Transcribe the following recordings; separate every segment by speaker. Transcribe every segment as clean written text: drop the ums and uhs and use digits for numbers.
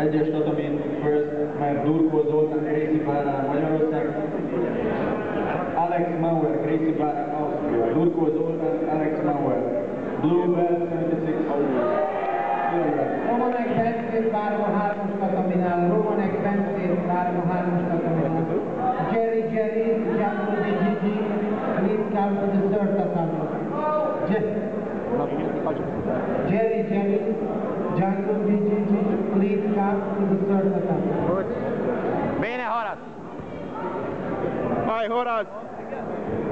Speaker 1: Egyes Tatamin First, mert Durkó Zoltán, Gracie Barra, Magyarország. Alex Mauer, Gracie Barra, Ausztria. Durkó Zoltán, Alex Mauer. Blue Belt 76.
Speaker 2: Romanek Benszét várom a 3-as Tataminál. Romanek Benszét várom a 3-as Tataminál. Jerry, Jungle Gigi, please come to the third Tatami. Jerry, Jungle Gigi, please come to the third Tatami.
Speaker 3: Bene, Horace.
Speaker 4: Vai, Horace!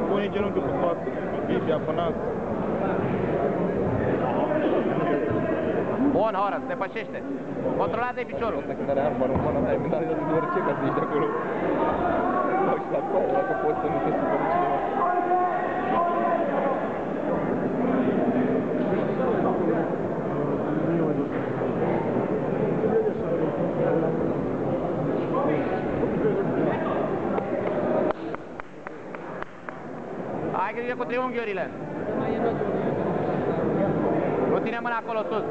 Speaker 4: Pune genunchiul pe față, Biblia, pe nas.
Speaker 3: Bun, Horace, depășește. Controlează-i piciorul.
Speaker 4: Asta când are arma română, ai minunat de orice ca să ieși de acolo. Dau și la coaie, dacă poți să nu te supără cineva.
Speaker 3: Ai grijă cu triunghiurile. Nu ține mâna acolo sus.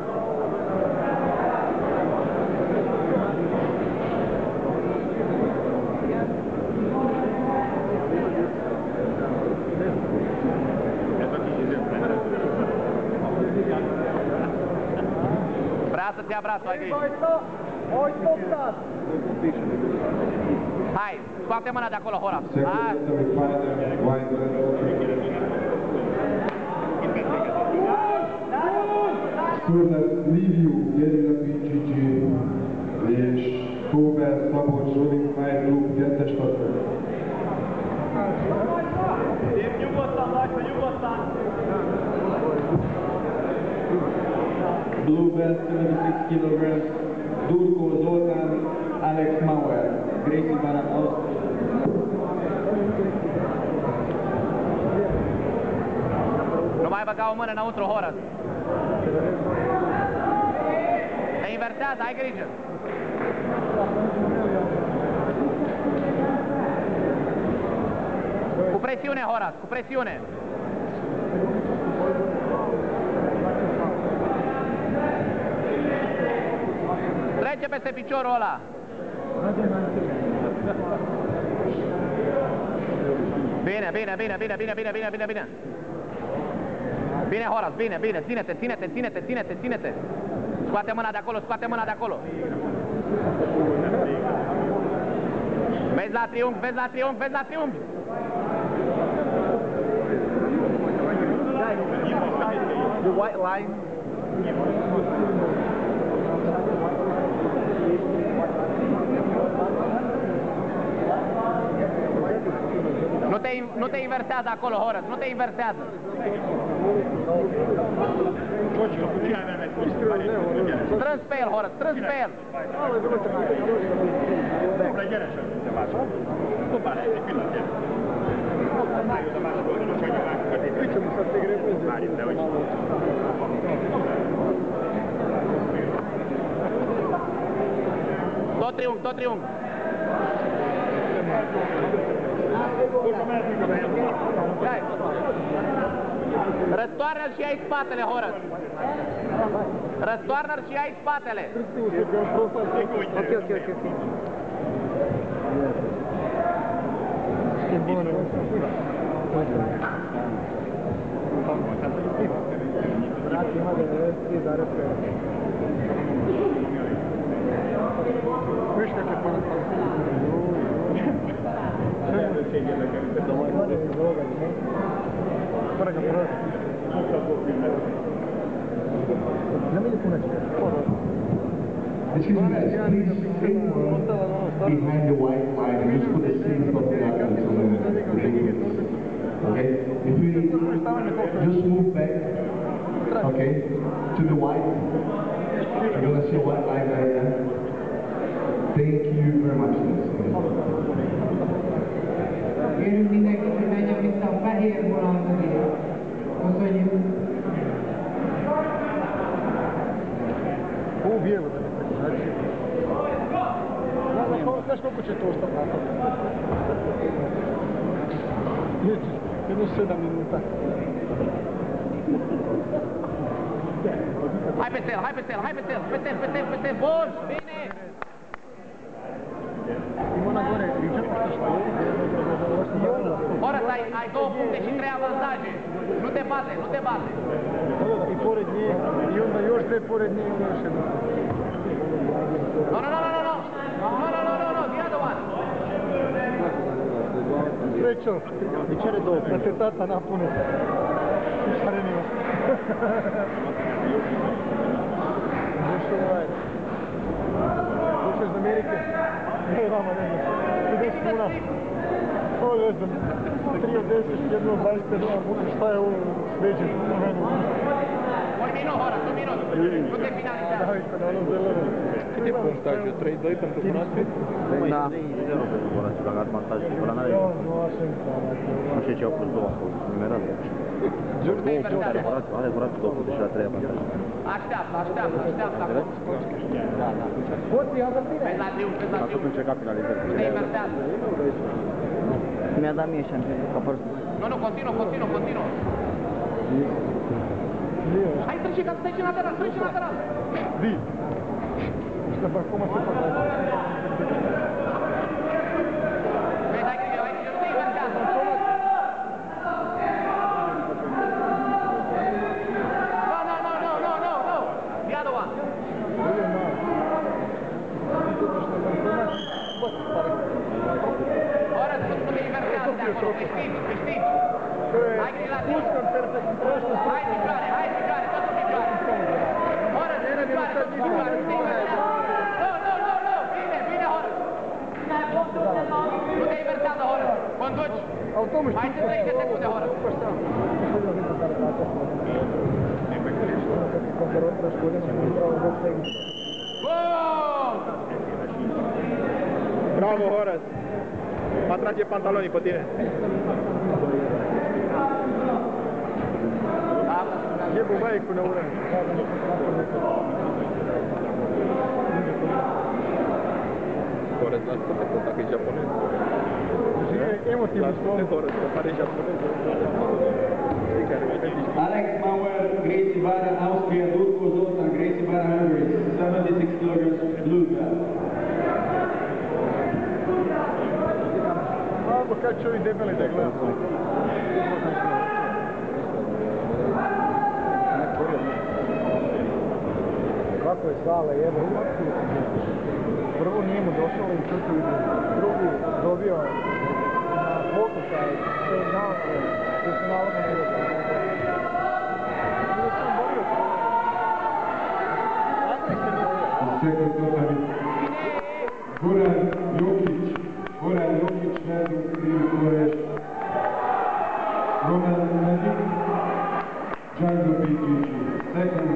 Speaker 3: Vrea să-ți ia brațul, ai grijă. Hai, scoate mâna de acolo, Horace. Hai.
Speaker 5: Szurnász Liviu, Gerilla Picsicsi és Tóber Szabolcs Zsoli, Fire Group 2-es Tatami.
Speaker 4: Nyugodtan, Lajta, nyugodtan!
Speaker 1: Blue Belt 76 kilograms. Durkó Zoltán, Alex Mauer. Gracie Barra, Ausztria.
Speaker 3: Nu mai băga o mână înăuntru, Horace. Se inversează, ai grijă. Cu presiune, Horace, cu presiune. Trece peste piciorul ăla. Bine. Bine, Horace, bine, ține-te. Scoate mâna de acolo. Vezi la triunghi.
Speaker 4: The white line.
Speaker 3: Nu te inversează acolo, Horace, nu te inversează. Strâns pe el, Horace, strâns pe el. Tot triunghi. Răstoarnă-l și ai spatele, Horace. Răstoarnă-l și ai spatele.
Speaker 2: Ok.
Speaker 5: Excuse me guys, please stay behind the white line and just put the seams of the athletes on the ring. Okay? If we just move back, okay, to the white. You're gonna see a white line right there. Thank you very much.
Speaker 2: Kérünk mindenkit, hogy menjen vissza a fehér vonal mögé. Köszönjük.
Speaker 4: Убил. Знаешь, сколько часов там? Minus 7 minut.
Speaker 3: Hai pe stel, hai pe stel, hai pe stel, pe stel, pe stel, pe stel, bun, bine! Horace, ai 2 puncte și 3 avantaje. Nu te bate, nu te bate.
Speaker 6: I pored nje, i onda još 2 pored nje i još jedna.
Speaker 3: No, no, no, no, no, no. No, no, no, no, no, the other one.
Speaker 6: Srećo, da te tata napune šarenima. Nešto radi. Došao iz Amerike? Ne, vama ne znam. 50 kuna. Ovo ne znam. 3 od 10, 1 od 25, šta je ovo veđe?
Speaker 3: Un minut, Horace, un minut. Nu te finalizează.
Speaker 6: Da, uite, na onom zelenom.
Speaker 4: Cât e punctajul? 3-2 pentru Horace?
Speaker 7: Da. 3-0 pentru Horace, la avantaj și la n-are. Nu știu ce au pus 2 acolo, numerat. Are Horace 2 puncte și la 3 avantaj.
Speaker 3: Așteaptă, așteaptă, așteaptă acum. Vezi la triunghi, vezi la
Speaker 7: A tot
Speaker 3: triunghi.
Speaker 7: încercat finalizări.
Speaker 3: Nu te inversează.
Speaker 7: Mi-a dat mie șampion, ca părți.
Speaker 3: Nu, nu, continuă, continuă, continuă. Hai, trece, ca să treci în lateral, treci în lateral.
Speaker 6: Di! Šta pa, koma se pa daj?
Speaker 3: Vezi, hai grijă, nu te inversează. No, no, no, no, no, no, no. The other one. Horace, nu te inversează de acolo, câștigi, câștigi. Hai grijă la triunghi. Hai picioare, tot în picioare. Horace, în picioare, tot în picioare, nu te inversează. No, no, no, no, bine, bine, Horace. Nu te inversează, Horace. Conduci. Mai sunt 30 secunde, Horace. Bun!
Speaker 4: Bravo, Horace! Mă atrage pantalonii pe tine.
Speaker 6: Jebu majku na uran.
Speaker 4: Horace, n-ați putea conta că e japonez.
Speaker 6: Emotivno
Speaker 4: L-ați spune Horace, că pare japonez.
Speaker 1: Alex Mauer, Gracie Barra, Austria, Durko Zoltan, Gracie Barra, Hungary, 76 kilograms, blue belt.
Speaker 6: Malo kad će ovi debeli da gledam. Kako je Sale jebe? Prvo nije mu došao i crtu ide. Drugi dobio na pokušaj sve dana koji su navodno bilo. Bilo sam borio. Andrej se nije.
Speaker 5: Goran Jokić. Goran Jokić radi u krivu Koreš. Roman Nadik. Django Bikići. Second